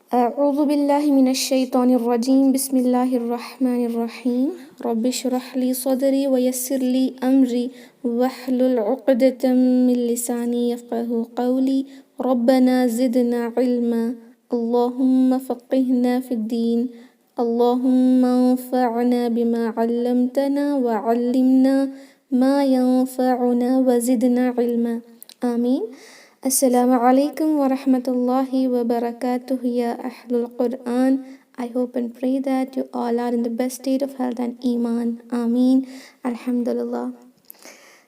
أعوذ بالله من الشيطان الرجيم بسم الله الرحمن الرحيم رب اشرح لي صدري ويسر لي أمري واحلل عقدة من لساني يفقه قولي ربنا زدنا علما اللهم فقهنا في الدين اللهم انفعنا بما علمتنا وعلمنا ما ينفعنا وزدنا علما آمين. Assalamu alaikum wa rahmatullahi wa barakatuh ya Ahlul Quran. I hope and pray that you all are in the best state of health and Iman. Ameen. Alhamdulillah.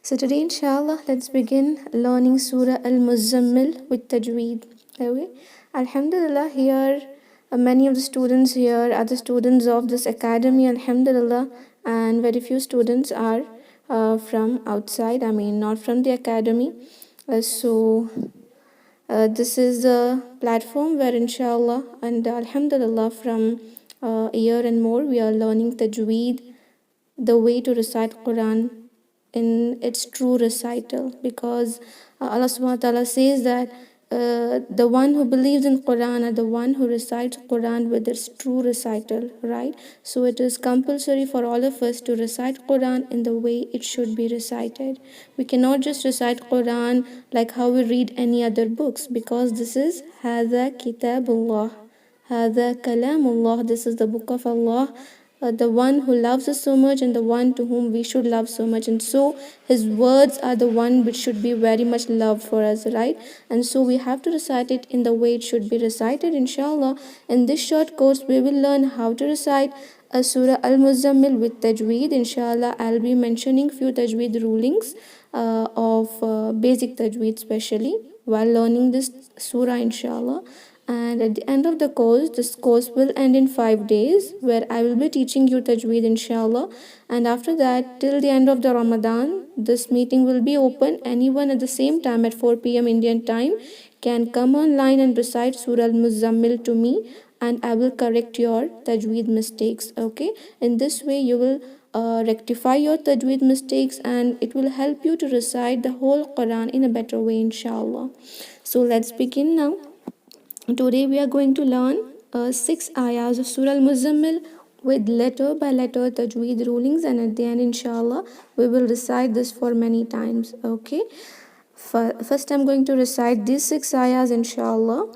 So today inshallah let's begin learning Surah Al-Muzzammil with Tajweed. Okay. Alhamdulillah, here many of the students here are the students of this academy, Alhamdulillah, and very few students are from outside, not from the academy. This is a platform where inshallah and alhamdulillah from a year and more we are learning Tajweed, the way to recite Quran in its true recital, because Allah subhanahu wa ta'ala says that the one who believes in Quran are the one who recites Quran with its true recital, right? So it is compulsory for all of us to recite Quran in the way it should be recited. We cannot just recite Quran like how we read any other books, because this is Hadha Kitabullah, Hadha Kalamullah, this is the book of Allah, the one who loves us so much and the one to whom we should love so much, and so his words are the one which should be very much loved for us, right? And so we have to recite it in the way it should be recited, inshallah. In this short course we will learn how to recite a Surah Al-Muzzammil with Tajweed, inshallah. I'll be mentioning few Tajweed rulings of basic Tajweed especially while learning this Surah, inshallah. And at the end of the course, this course will end in 5 days where I will be teaching you Tajweed, inshallah. And after that, till the end of the Ramadan, this meeting will be open. Anyone at the same time at 4 p.m. Indian time can come online and recite Surah Al-Muzzammil to me, and I will correct your Tajweed mistakes, okay? In this way, you will rectify your Tajweed mistakes and it will help you to recite the whole Quran in a better way, inshallah. So let's begin now. Today we are going to learn 6 ayahs of Surah Al-Muzzammil with letter by letter Tajweed rulings, and at the end inshallah we will recite this for many times, okay? First I'm going to recite these 6 ayahs, inshallah.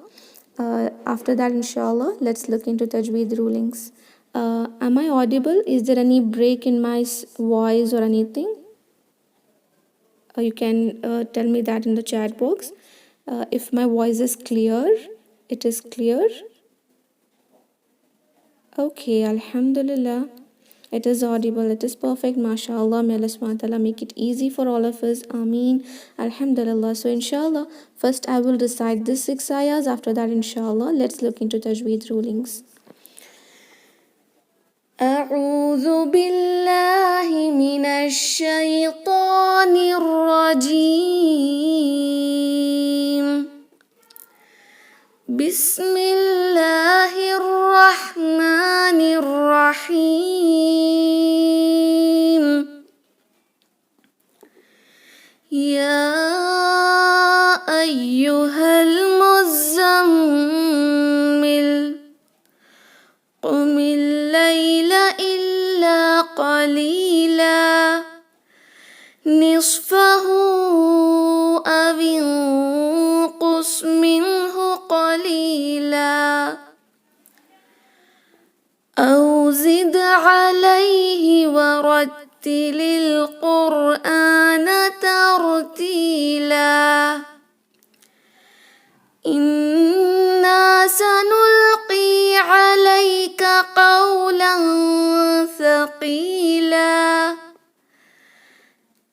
After that inshallah let's look into Tajweed rulings. Am I audible? Is there any break in my voice or anything? You can tell me that in the chat box. If my voice is clear, it is clear. Okay, alhamdulillah, it is audible, it is perfect, mashallah. May Allah subhanahu wa ta'ala make it easy for all of us, ameen, alhamdulillah. So inshallah, first I will recite these 6 ayahs. After that inshallah let's look into Tajweed rulings. أعوذ بالله من الشيطان الرجيم بسم الله الرحمن الرحيم يا أيها المزمل قم الليل إلا قليلا نصفه أو انقص منه قليلا أو زد عليه ورتل القرآن ترتيلا إنا سنلقي عليك قولا ثقيلا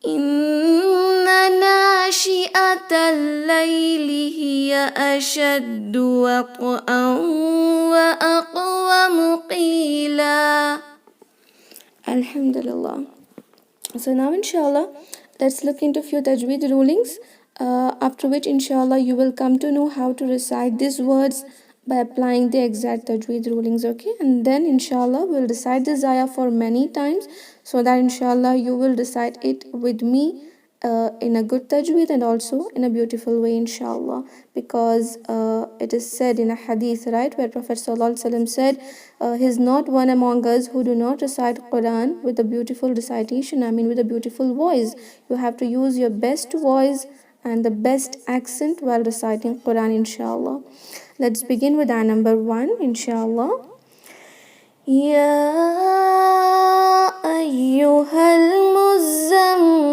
إن ناشئة الليل هي أشد وطئا وأقوم قيلا. Alhamdulillah. So now inshallah let's look into few Tajweed rulings, after which inshallah you will come to know how to recite these words by applying the exact Tajweed rulings, okay? And then inshallah we'll recite this ayah for many times so that inshallah you will recite it with me in a good tajweed and also in a beautiful way, inshallah. Because it is said in a hadith, right, where Prophet ﷺ said, he's not one among us who do not recite Quran with a beautiful recitation, I mean with a beautiful voice. You have to use your best voice and the best accent while reciting Quran, inshallah. Let's begin with ayah number 1, inshallah. يا أيها المزمل.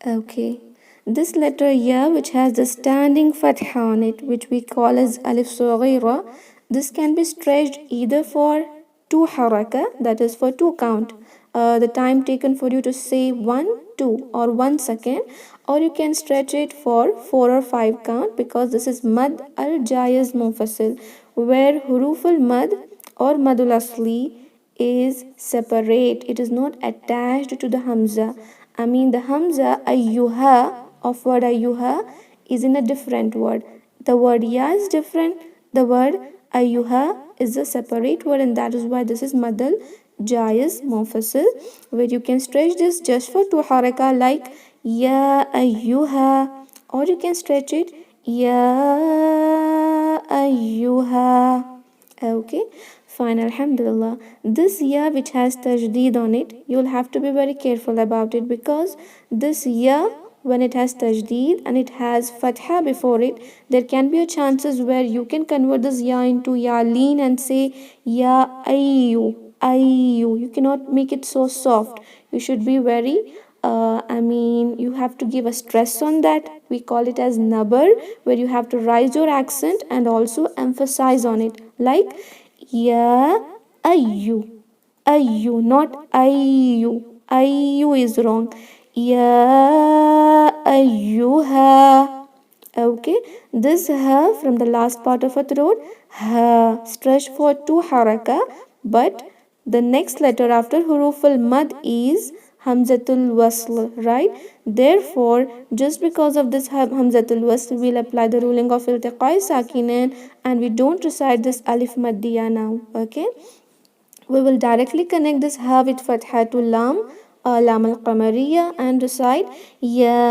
Okay, this letter ya, which has the standing fatha on it, which we call as alif saghira, this can be stretched either for 2 haraka, that is for 2 count, the time taken for you to say 1, 2 or 1 second, or you can stretch it for 4 or 5 count, because this is mad al jayaz munfasil, where huruf al mad or madul asli is separate, it is not attached to the hamza. I mean the hamza ayyuha of word ayyuha is in a different word. The word ya is different, the word ayyuha is a separate word, and that is why this is madal jayaz munfasil, where you can stretch this just for 2 haraka like ya ayyuha, or you can stretch it ya ayyuha. Okay, fine, alhamdulillah. This ya which has tajdeed on it, you'll have to be very careful about it, because this ya, when it has tajdeed and it has fatha before it, there can be a chances where you can convert this ya into ya leen and say ya ayyu, ayyu. You cannot make it so soft. You should be very you have to give a stress on that. We call it as nabar, where you have to rise your accent and also emphasize on it, like ya ayyu, ayyu, not ayyu. Ayyu is wrong. Ya ayyuha. Okay, this ha from the last part of a throat, ha, stretch for 2 haraka, but the next letter after huruf al mad is hamzatul wasl, right? Therefore, just because of this hamzatul wasl, we'll apply the ruling of iltiqai sakinain, and we don't recite this alif maddiya now. Okay, we will directly connect this ha with fathatul lam, lam al qamariya, and recite ya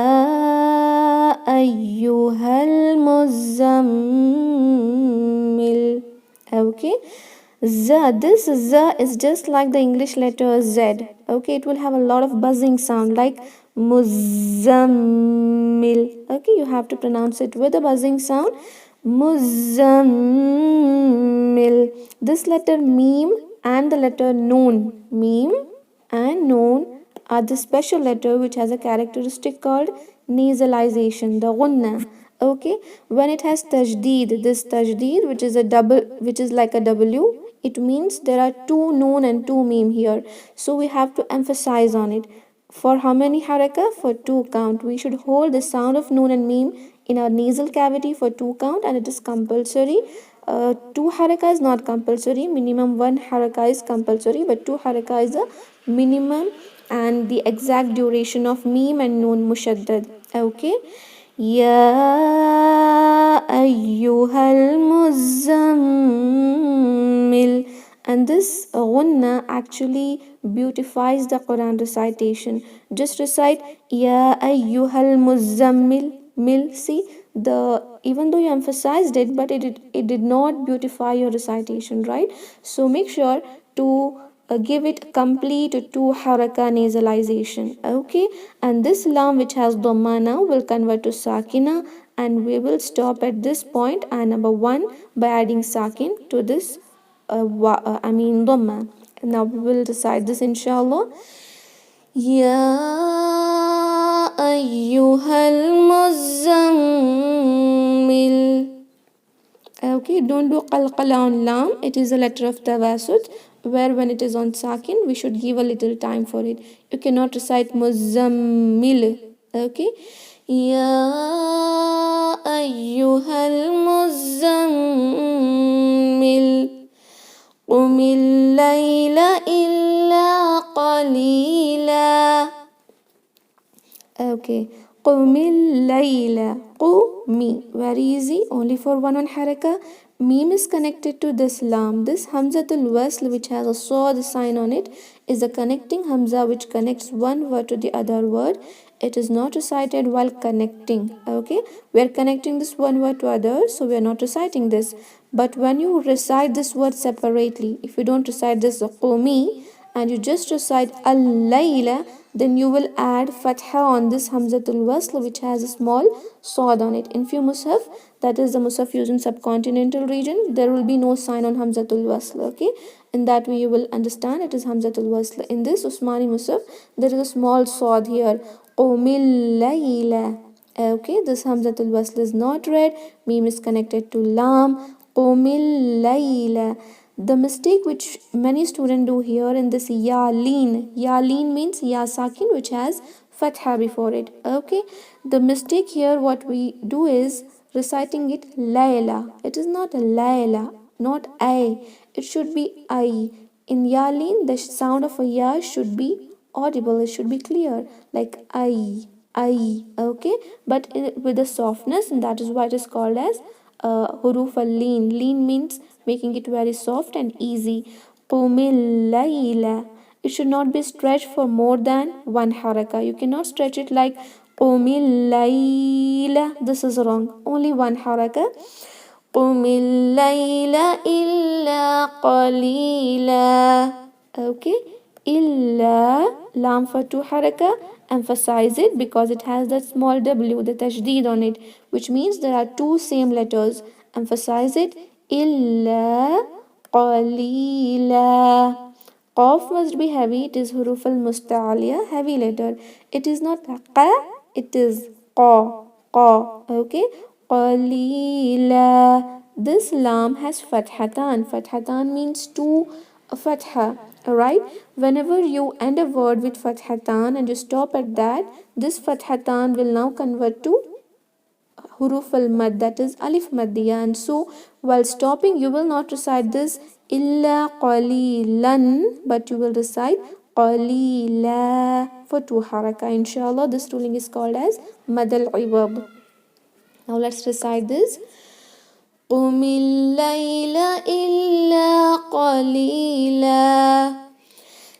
ayyuhal muzammil. Okay, Z, this Z is just like the English letter Z. Okay, it will have a lot of buzzing sound like Muzzammil. Okay, you have to pronounce it with a buzzing sound. Muzzammil. This letter meme and the letter noon. Meme and noon are the special letter which has a characteristic called nasalization, the gunna. Okay, when it has tajdeed, this tajdeed which is a double, which is like a W, it means there are 2 noon and 2 meme here, so we have to emphasize on it. For how many haraka? For 2 count. We should hold the sound of noon and meme in our nasal cavity for 2 count, and it is compulsory. 2 haraka is not compulsory, minimum 1 haraka is compulsory, but 2 haraka is a minimum and the exact duration of meme and noon mushaddad. Okay, Ya ayyuhal muzammil. And this gunna actually beautifies the Quran recitation. Just recite Ya ayyuhal muzammil. Mil. See, even though you emphasized it, but it did not beautify your recitation, right? So make sure to give it complete 2 haraka nasalization. Okay, and this lam which has dhamma now will convert to sakina, and we will stop at this point, and number 1, by adding sakin to this dhamma. Now we will recite this inshallah. Ya ayyuhal muzammil. Okay, don't do qalqala on lam. It is a letter of tawasut, where when it is on sakin, we should give a little time for it. You cannot recite muzzammil. Okay, Ya ayyuhal muzammil. Qumil layla illa qalila. Okay, Qumil layla. Qumi. Very easy, only for 1 haraka. Meme is connected to this lam. This hamzatul wasl which has a saw the sign on it is a connecting hamza which connects one word to the other word. It is not recited while connecting. Okay, we are connecting this one word to other, so we are not reciting this. But when you recite this word separately, if you don't recite this qumi and you just recite al-layla, then you will add fatha on this hamzatul wasl which has a small sod on it. In few mushaf, that is the mushaf used in subcontinental region, there will be no sign on hamzatul wasl. Okay, in that way you will understand it is hamzatul wasl. In this Usmani mushaf, there is a small sod here, qumil layla. Okay, this hamzatul wasl is not read, meme is connected to lam, qumil layla. The mistake which many students do here in this yaleen means ya sakin which has fatha before it. Okay, the mistake here what we do is reciting it layla. It is not a layla, not I. It should be I. In yaleen, the sound of a ya should be audible. It should be clear, like I. Okay, but with a softness, and that is why it is called as huruf al-leen. Leen means making it very soft and easy. Qumil layla. It should not be stretched for more than one haraka. You cannot stretch it like qumil layla. This is wrong. Only one haraka. qumil layla illa qalila. Okay, illa lam for two haraka. Emphasize it because it has that small w, the tajdeed on it, which means there are two same letters. Emphasize it. Illa qalila. Qaf must be heavy. It is huruf al-musta'aliya, heavy letter. It is not qa, it is qa. Okay, qalila. This lam has fathatan. Fathatan means two fatha. Alright, whenever you end a word with fathatan and you stop at that, this fathatan will now convert to huruf al-mad, that is alif maddiya. And so while stopping you will not recite this illa qalilan, but you will recite qalila for two haraka. Inshallah, this ruling is called as mad al-iwad. Now let's recite this. قم الليل إلا قليلا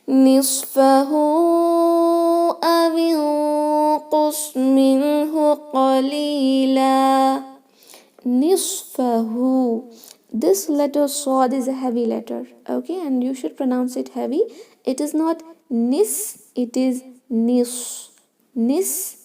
نصفه أو انقص منه قليلا. نصفه. This letter sod is a heavy letter. Okay, and you should pronounce it heavy. It is not nis, it is nis. Nis.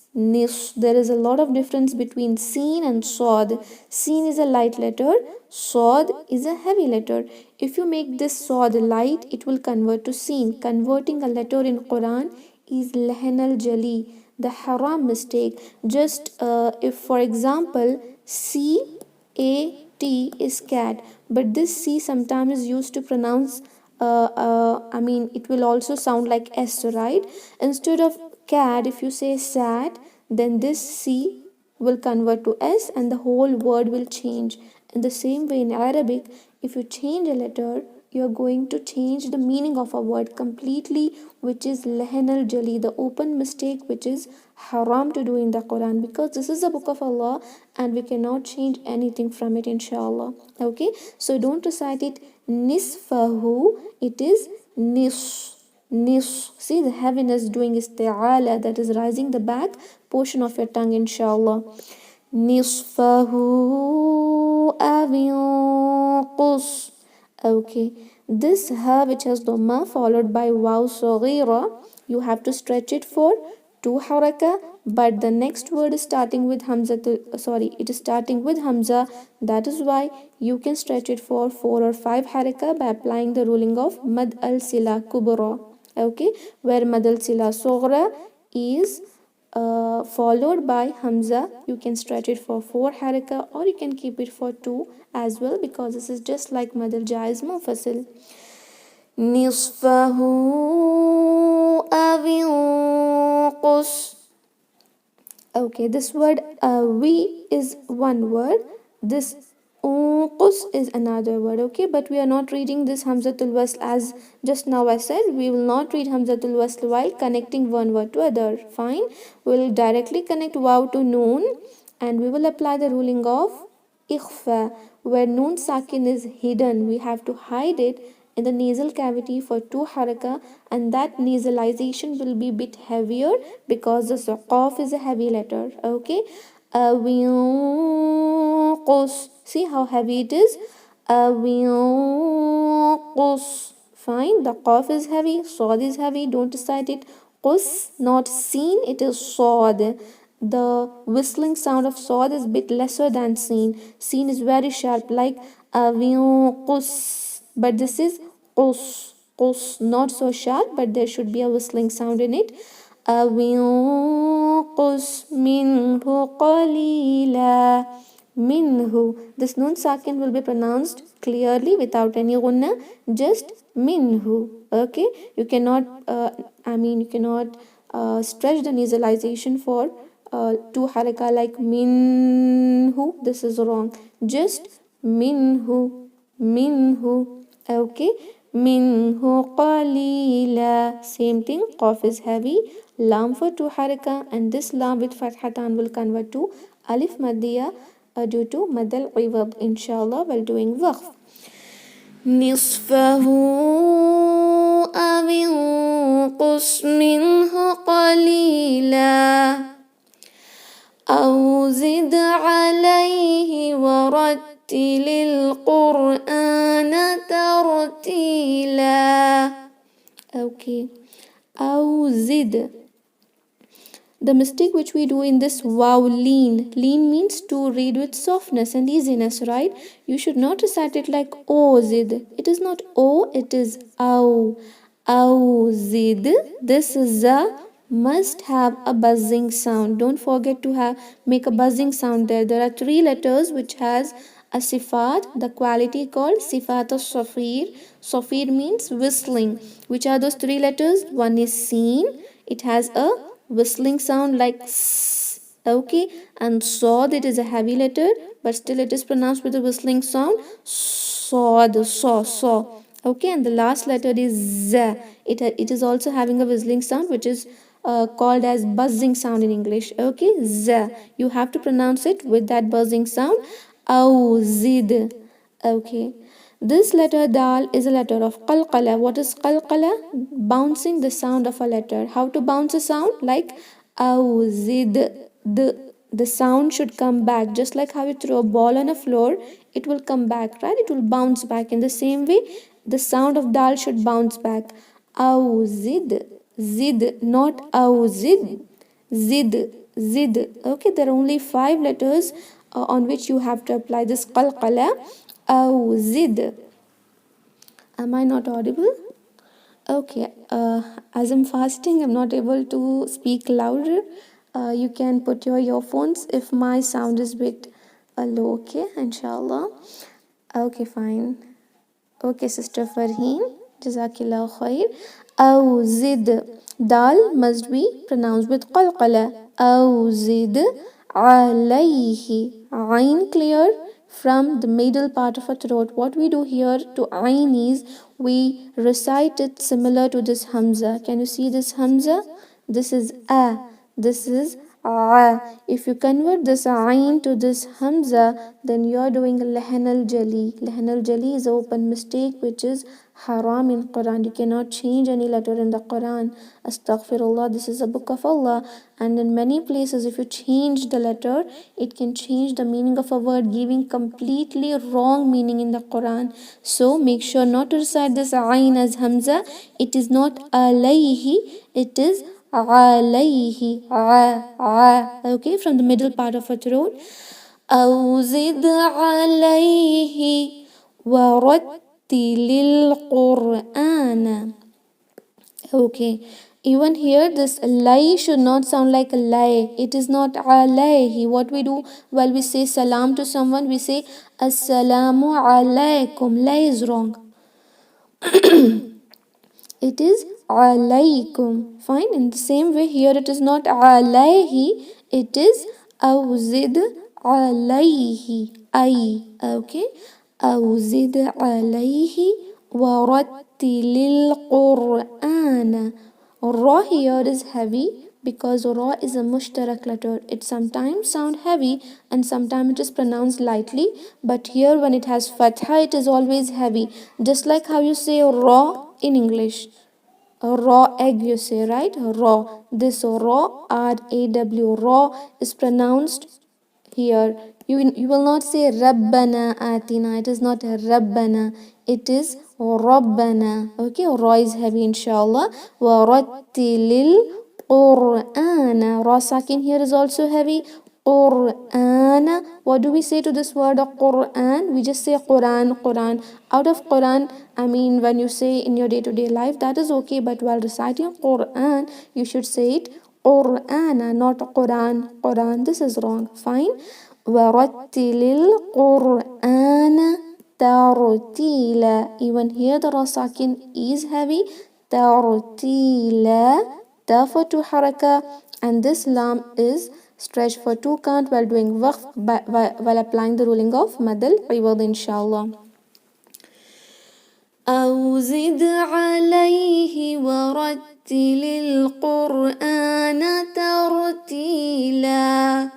There is a lot of difference between seen and sod. Seen is a light letter, sod is a heavy letter. If you make this sod light, it will convert to seen. Converting a letter in Quran is lehen al jali, the haram mistake. Just if for example C-A-T is cat, but this C sometimes is used to pronounce it will also sound like S, right? Instead of cat, if you say sat, then this C will convert to S and the whole word will change. In the same way in Arabic, if you change a letter, you are going to change the meaning of a word completely, which is lehen al jali, the open mistake which is haram to do in the Quran, because this is the book of Allah and we cannot change anything from it, inshallah. Okay, so don't recite it nisfahu, it is nis. See the heaviness doing isti'ala, that is rising the back portion of your tongue, inshallah. Nisfahu awinqus. Okay, this ha which has dhamma followed by waw saghira, you have to stretch it for two haraka, but the next word is starting with hamza. It is starting with hamza. That is why you can stretch it for 4 or 5 haraka by applying the ruling of mad al sila kubra. Okay, where mad al sila sughra is followed by hamza, you can stretch it for 4 haraka or you can keep it for 2 as well, because this is just like mad al jaiz munfasil. Nisfahu awinqus. Okay, this word we is one word, this unqus is another word. Okay, but we are not reading this hamzatul wasl as just now I said. We will not read hamzatul wasl while connecting one word to other. Fine, we will directly connect waw to noon and we will apply the ruling of ikhfa, where noon sakin is hidden. We have to hide it in the nasal cavity for 2 haraka, and that nasalization will be bit heavier because the qaf is a heavy letter. Okay, qus. See how heavy it is. Qus. Fine, the qaf is heavy, sod is heavy, don't recite it. Qus, not seen, it is sod. The whistling sound of sod is bit lesser than seen. Seen is very sharp, like qus, but this is qus. Qus, not so sharp, but there should be a whistling sound in it. قُصْ مِنْهُ قَلِيلًا. Minhu. This nun sakin will be pronounced clearly without any gunna, just minhu. Okay, you cannot you cannot stretch the nasalization for 2 haraka like minhu. This is wrong. Just minhu. Okay, minhu qalila. Same thing, qaf is heavy, lam for 2 haraka, and this lam with fathatan will convert to alif maddiya due to madal iwab, inshallah, while doing waqf. Nisfahu aw inqus minhu qalila aw zid alayhi warattilil qur'ana tartila. Okay, aw zid. The mistake which we do in this wow, lean means to read with softness and easiness, right? You should not recite it like o zid. It is not o, it is aw. Aw zid. This za must have a buzzing sound. Don't forget to make a buzzing sound there. There are 3 letters which has a sifat, the quality called sifat al-safir. Safir means whistling. Which are those 3 letters? One is seen. It has a whistling sound like s. Okay, and sod, it is a heavy letter, but still it is pronounced with a whistling sound. Sod, saw. Okay, and the last letter is z. It is also having a whistling sound, which is called as buzzing sound in English. Okay, z. You have to pronounce it with that buzzing sound. Aw zid. Okay. This letter dal is a letter of qalqala. What is qalqala? Bouncing the sound of a letter. How to bounce a sound? Like aw zid. The sound should come back. Just like how you throw a ball on a floor, it will come back, right? It will bounce back. In the same way, the sound of dal should bounce back. Aw zid. Zid, not aw zid. Zid. Okay, there are only 5 letters on which you have to apply this qalqala. Aw zid. Am I not audible? Okay, as I'm fasting, I'm not able to speak louder. You can put your earphones if my sound is bit low. Okay, inshallah. Okay, fine. Okay, Sister Farheen, Jazakillah khair. Aw zid. Dal must be pronounced with qalqala. Aw zid alayhi. Ain clear from the middle part of our throat. What we do here to ain is we recite it similar to this hamza. Can you see this hamza? This is a. This is a. If you convert this ain to this hamza, then you are doing lahan al jali. Lahan al jali is an open mistake which is haram in Quran. You cannot change any letter in the Quran. Astaghfirullah, this is a book of Allah, and in many places if you change the letter, it can change the meaning of a word, giving completely wrong meaning in the Quran. So make sure not to recite this ayn as hamza. It is not alayhi, it is alayhi. Okay, from the middle part of a throat. أو زد عليه ورتل القرآن. Okay, even here this lay should not sound like a lie. It is not alayhi. What we do while we say salam to someone, we say assalamu alaykum. Lay is wrong. It is alaykum. Fine. In the same way here it is not alayhi. It is awzid alayhi. Okay. Awzid alayhi warattilil Qur'ana. Ra here is heavy. because ra is a mushtarak letter. It sometimes sound heavy and sometimes it is pronounced lightly, but here when it has fatha it is always heavy, just like how you say raw in English. A raw egg you say, right? Raw. This raw, R-A-W, raw is pronounced here. You will not say Rabbana Atina. It is not Rabbana. It is Rabbana. Okay, raw is heavy inshallah. Warattilil Qur'ana. Ra sakin here is also heavy. Qur'ana. What do we say to this word of Qur'an? We just say Quran, Quran. Out of Quran, I mean, when you say in your day-to-day life, that is okay. But while reciting Quran, you should say it Qur'ana, not Quran. Quran. This is wrong. Fine. Warattilil Qur'ana tartila. Even here the rasakin is heavy. Tartila. Ta for two haraka, and this lam is stretched for two count while doing waqf while applying the ruling of madal iwad inshallah. أو زد عليه ورتل القرآن ترتيلا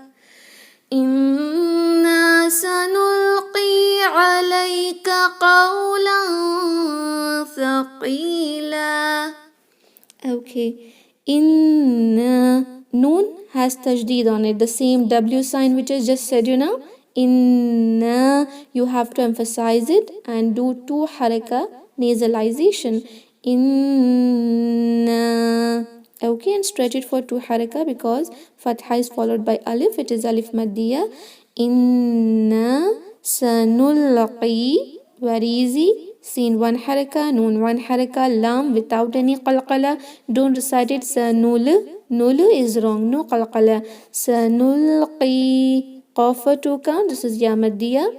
إنا سنلقي عليك قولا ثقيلا. Okay, inna noon has tajdeed on it, the same W sign which I just said you now. Inna, you have to emphasize it and do two haraka nasalization. Inna. Okay, and stretch it for two haraka because fatha is followed by alif. It is alif maddiya. Inna sanulqi. Very easy. Sin one haraka, noon one haraka, lam without any qalqala. Don't recite it sanul. Nul is wrong. No qalqala. Sanulqi. Qaf for two count. This is ya maddiya.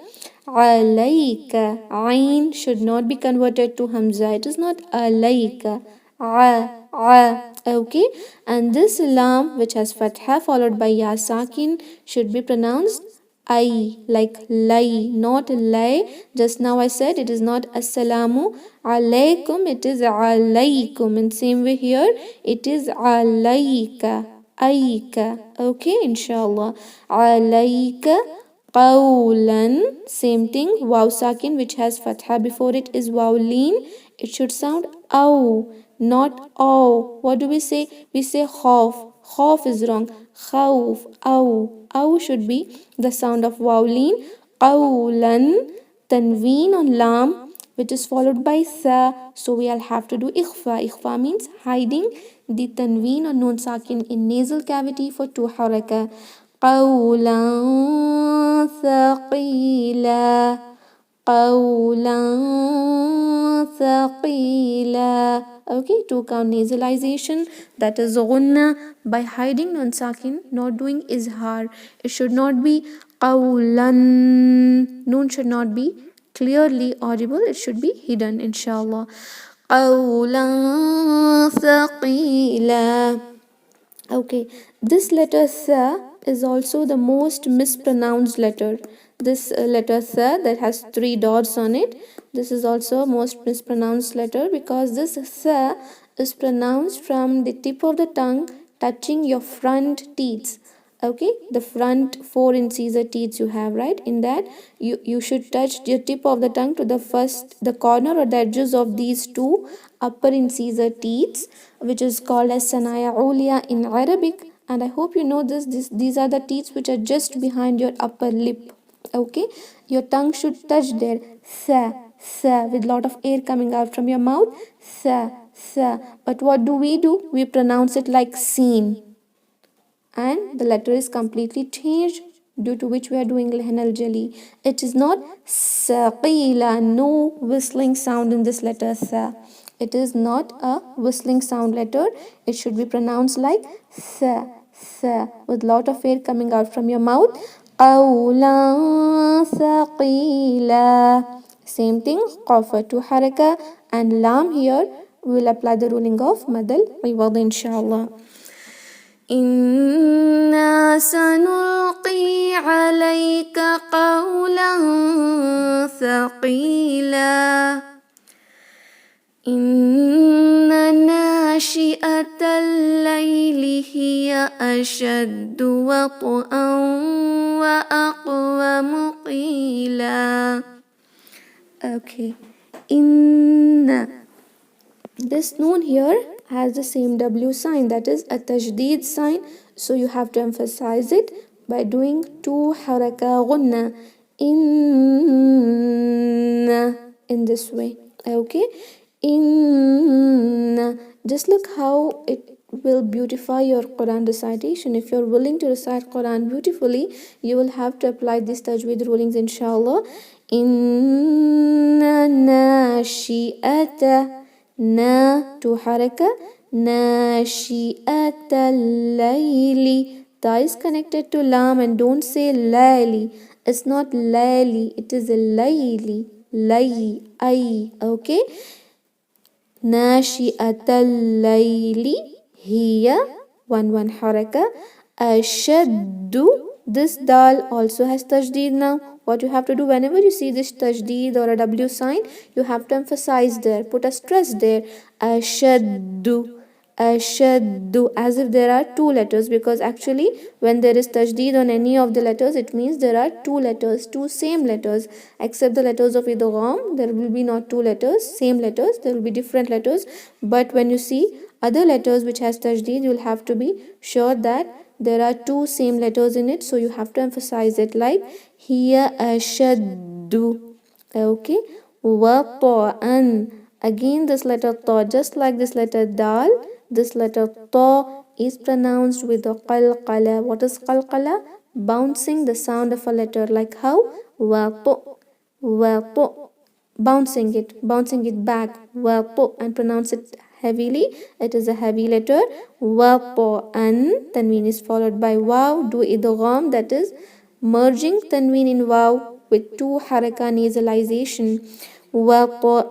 Alayka. Ain should not be converted to hamza. It is not alayka. Okay, and this lam which has fatha followed by ya sakin should be pronounced I, like lay, not lay. Just now I said it is not assalamu alaykum, it is alaykum. In same way here, it is alayka, aika. Okay, inshallah. Alayka qawlan. Same thing, waw sakin which has fatha before it is waw leen. It should sound aw, not aw. What do we say? We say khawf. Khawf is wrong. Khawf, aw. Aw should be the sound of wawleen. Qawlan, tanween on lam, which is followed by sa. So we'll have to do ikhfa. Ikhfa means hiding the tanween or nun sakin in nasal cavity for two haraka. Qawlan thaqila. Qawlan thaqila. Okay, two count nasalization, that is ghunna by hiding nun sakin, not doing izhar. It should not be qawlan. Noon should not be clearly audible. It should be hidden inshallah. Qawlan thaqila. Okay, this letter sa is also the most mispronounced letter. This letter sa that has three dots on it, this is also most mispronounced letter because this sa is pronounced from the tip of the tongue touching your front teeth. Okay, the front four incisor teeth you have, right? In that you should touch your tip of the tongue to the corner or the edges of these two upper incisor teeth, which is called as sanaya ulia in Arabic. And I hope you know these are the teeth which are just behind your upper lip. Okay, your tongue should touch there. Sa, sa, with lot of air coming out from your mouth. Sa, sa. But what do? We pronounce it like seen, and the letter is completely changed, due to which we are doing lehn al jali. It is not saqila. No whistling sound in this letter sa. It is not a whistling sound letter. It should be pronounced like sa, sa, with lot of air coming out from your mouth. Qawlan thaqila. Same thing, qaf to haraka, and lam here we will apply the ruling of madal iwad inshallah. Inna sanulqi alayka qawlan thaqila. Inna nashi'atal layli هي أشد وطئا وأقوم قيلا. Okay. Inna. This noon here has the same W sign, that is a tajdeed sign. So you have to emphasize it by doing two haraka gunna. Inna. In this way. Okay. Inna. Just look how it will beautify your Quran recitation. If you're willing to recite Quran beautifully, you will have to apply these tajweed rulings, inshallah. Inna nashi'ata. Na to haraka. Nashi'ata layli. Ta is connected to lam, and don't say layli. It's not layli, it is a layli. Lay, ay, okay? Nashi'atal layli hiya one haraka ashaddu. This dal also has tajdeed. Now what you have to do, whenever you see this tajdeed or a W sign, you have to emphasize there, put a stress there. Ashaddu, ashaddu, as if there are two letters, because actually when there is tajdeed on any of the letters, it means there are two letters, two same letters. Except the letters of idgham, there will be not two letters, same letters, there will be different letters. But when you see other letters which has tajdeed, you will have to be sure that there are two same letters in it, so you have to emphasize it, like hiya ashaddu. Okay. Wa ta'an. Again this letter ta, just like this letter dal, this letter ta is pronounced with the qalqala. What is qalqala? Bouncing the sound of a letter, like how wa to, bouncing it back, wa to, and pronounce it heavily. It is a heavy letter. Wa an. Tanween is followed by waw. Do idgham, that is merging tanween in waw with two haraka nasalization. Wa wa.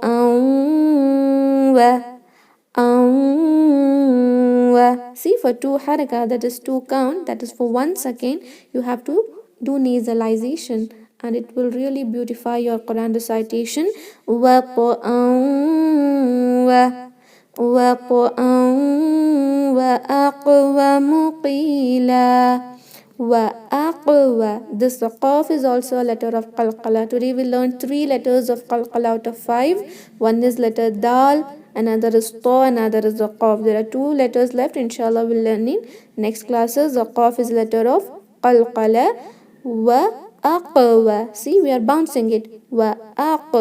See, for two haraka, that is two count, that is for 1 second, you have to do nasalization, and it will really beautify your Quran recitation. Wa wa aqwamu qila. Wa aqwa. This qaf is also a letter of qalqala. Today we learned 3 letters of qalqala out of 5. One is letter dal, another is ta, another is the qaf. There are 2 letters left. Inshallah we'll learn in next classes. The qaf is letter of qalqala. Wa aqwa. See, we are bouncing it. Wa aq.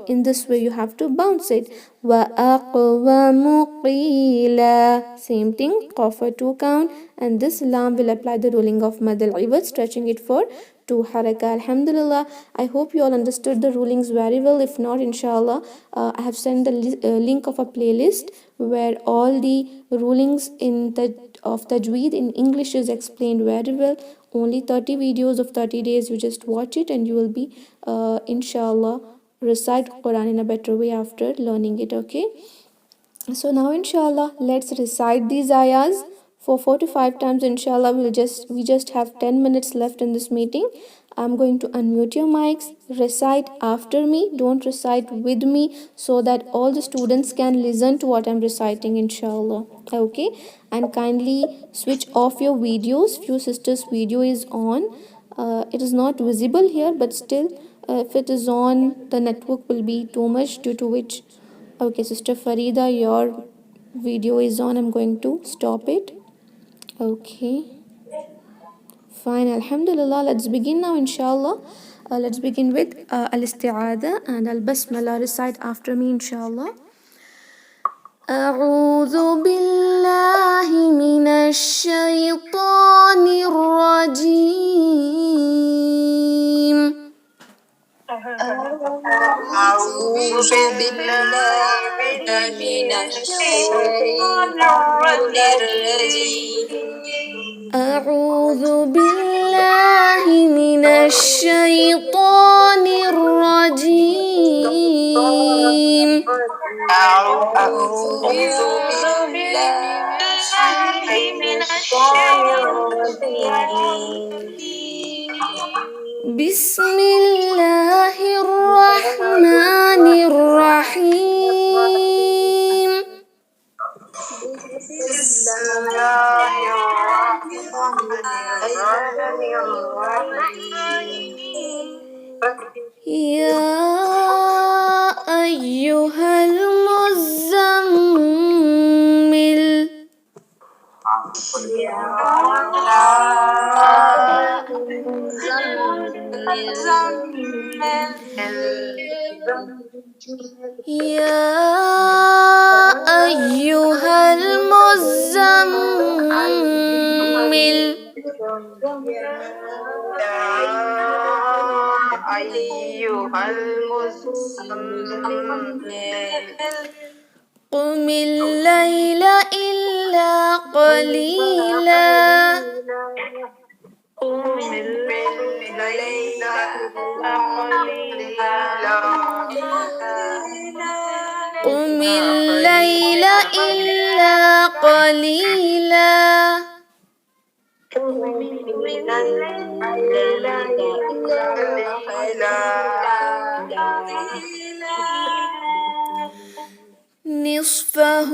In this way you have to bounce it. Wa aqwamu qila. Same thing, qaf for 2 count, and this lam will apply the ruling of mad al-iwad, stretching it for 2 haraka. Alhamdulillah, I hope you all understood the rulings very well. If not, inshallah, I have sent the link of a playlist where all the rulings of tajweed in English is explained very well. Only 30 videos of 30 days. You just watch it and you will be inshallah recite Quran in a better way after learning it. Okay, so now inshallah let's recite these ayahs for 4 to 5 times. Inshallah we just have 10 minutes left in this meeting. I'm going to unmute your mics, recite after me, don't recite with me, so that all the students can listen to what I'm reciting, inshallah. Okay, and kindly switch off your videos. Few sisters video is on. It is not visible here, but still if it is on, the network will be too much, due to which, okay, Sister Farida, your video is on. I'm going to stop it. Okay, fine. Alhamdulillah, let's begin now, inshallah. Let's begin with al-isti'adha and al-basmala. Recite after me, inshallah. أعوذ بالله من الشيطان الرجيم. أعوذ بالله من الشيطان الرجيم. أعوذ بالله من الشيطان الرجيم. أعوذ بالله من الشيطان الرجيم. بسم الله الرحمن الرحيم. يا أيها المزمل يا أيها المزمل أيها المزمل قم الليل إلا قليلا قم الليل إلا قليلا قم الليل إلا قليلا نصفه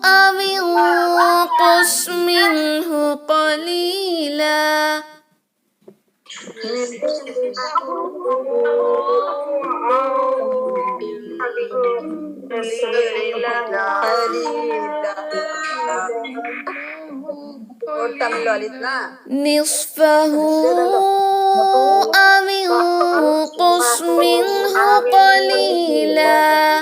أو انقص منه قليلا نصفه أو انقص منه قليلا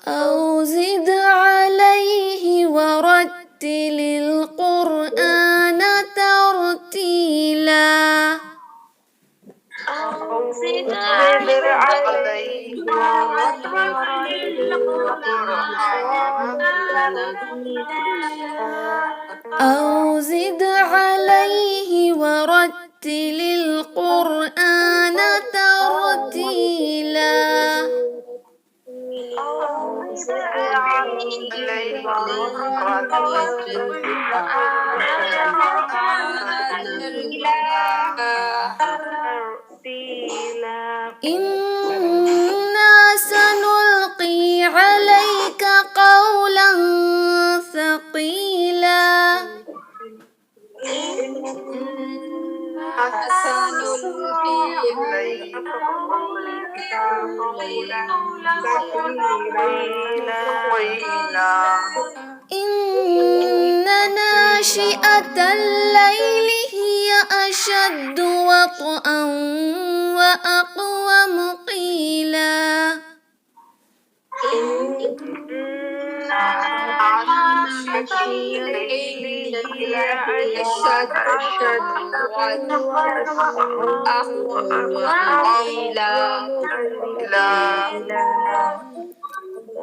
أو زد عليه ورتل القرآن ترتيلا زد عليه أو زد عليه ورتل القرآن ترتيلا إنا سنلقي عليك قولا ثقيلا إن ناشئة الليل هي أشد وطئا وأقوم قيلا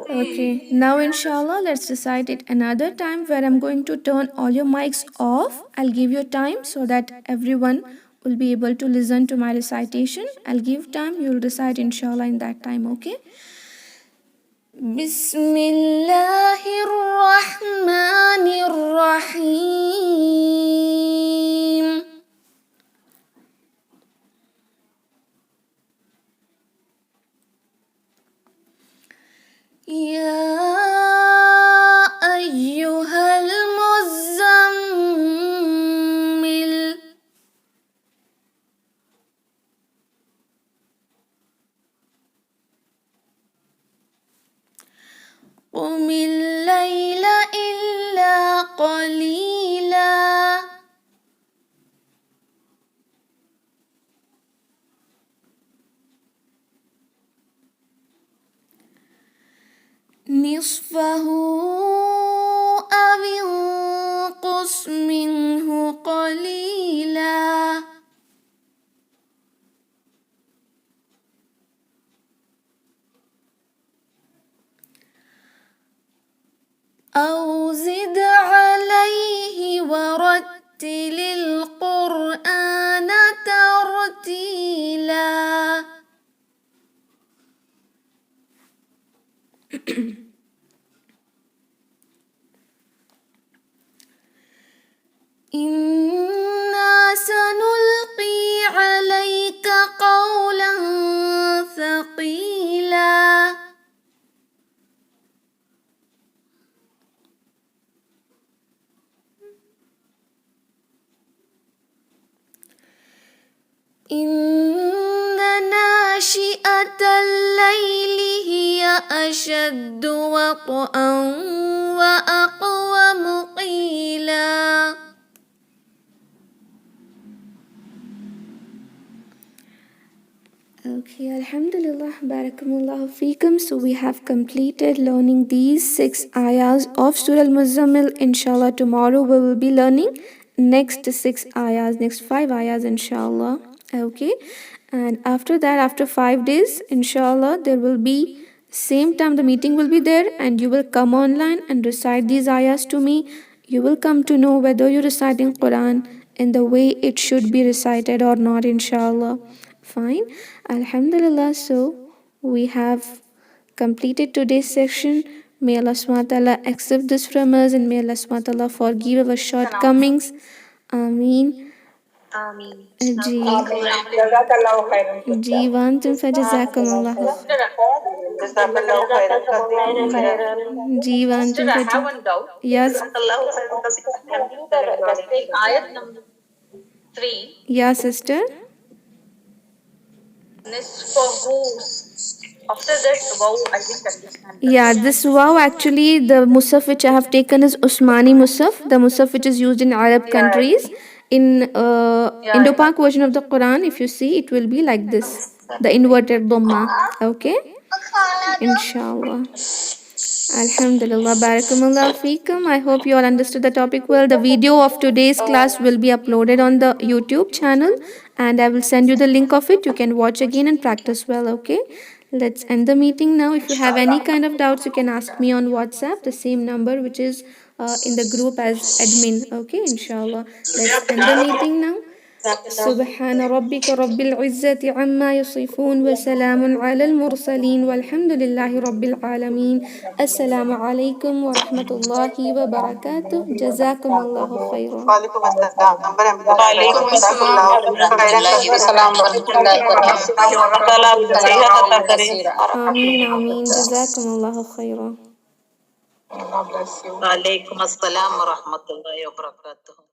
Okay, now inshallah let's recite it another time where I'm going to turn all your mics off. I'll give you time so that everyone will be able to listen to my recitation. I'll give time, you'll recite inshallah in that time, okay? Bismillahir Rahmanir Rahim. يا أيها المزمل قم الليل إلا قليلا نصفه أو انقص منه قليلا أو زد عليه ورتل القرآن ترتيلا إنا سنلقي عليك قولا ثقيلا الليل هي أشد وطئا وأقوم قيلا. Okay, Alhamdulillah, Barakamullah Feekum. So we have completed learning these 6 ayahs of Surah Al-Muzzammil. Inshallah, tomorrow we will be learning next 6 ayahs, next 5 ayahs, inshallah. Okay, and after that, after 5 days, inshallah, there will be same time the meeting will be there, and you will come online and recite these ayahs to me. You will come to know whether you're reciting Quran in the way it should be recited or not, inshallah. Fine. Alhamdulillah. So we have completed today's section. May Allah SWT accept this from us, and may Allah SWT forgive our shortcomings. Ameen. जी जज़ाकल्लाहु खैरन जी वांतुम फजज़ाकुमुल्लाह जज़ाकल्लाहु खैरन कसीरन जी वांतुम I फज have one doubt. Yes. Jazakallahu khairan kaseeran. Ayat number 3. Yeah, sister. Nisfahu. After that, wow, I didn't understand. Yeah, this wow actually the Musaf which I have taken is Usmani Musaf, the Musaf which is used in Arab countries. In Indo-Pak version of the Quran, if you see, it will be like this, the inverted Dhamma. Okay, inshallah. Alhamdulillah, barakallah feekum. I hope you all understood the topic well. The video of today's class will be uploaded on the YouTube channel, and I will send you the link of it. You can watch again and practice well. Okay, let's end the meeting now. If you have any kind of doubts, you can ask me on WhatsApp, the same number which is in the group as admin. Okay, inshallah. Let's end the meeting now. سبحان ربك رب العزة عما يصفون وسلام على المرسلين والحمد لله رب العالمين. السلام عليكم ورحمة الله وبركاته. جزاكم الله خيرا. वालेकुम अस्सलाम वालेकुम अस्सलाम वरहमतुल्लाहि वबरकातुहू। آمين آمين. جزاكم الله خيرا. वालेकुम अस्सलाम वरहमतुल्लाहि वबरकातुहू।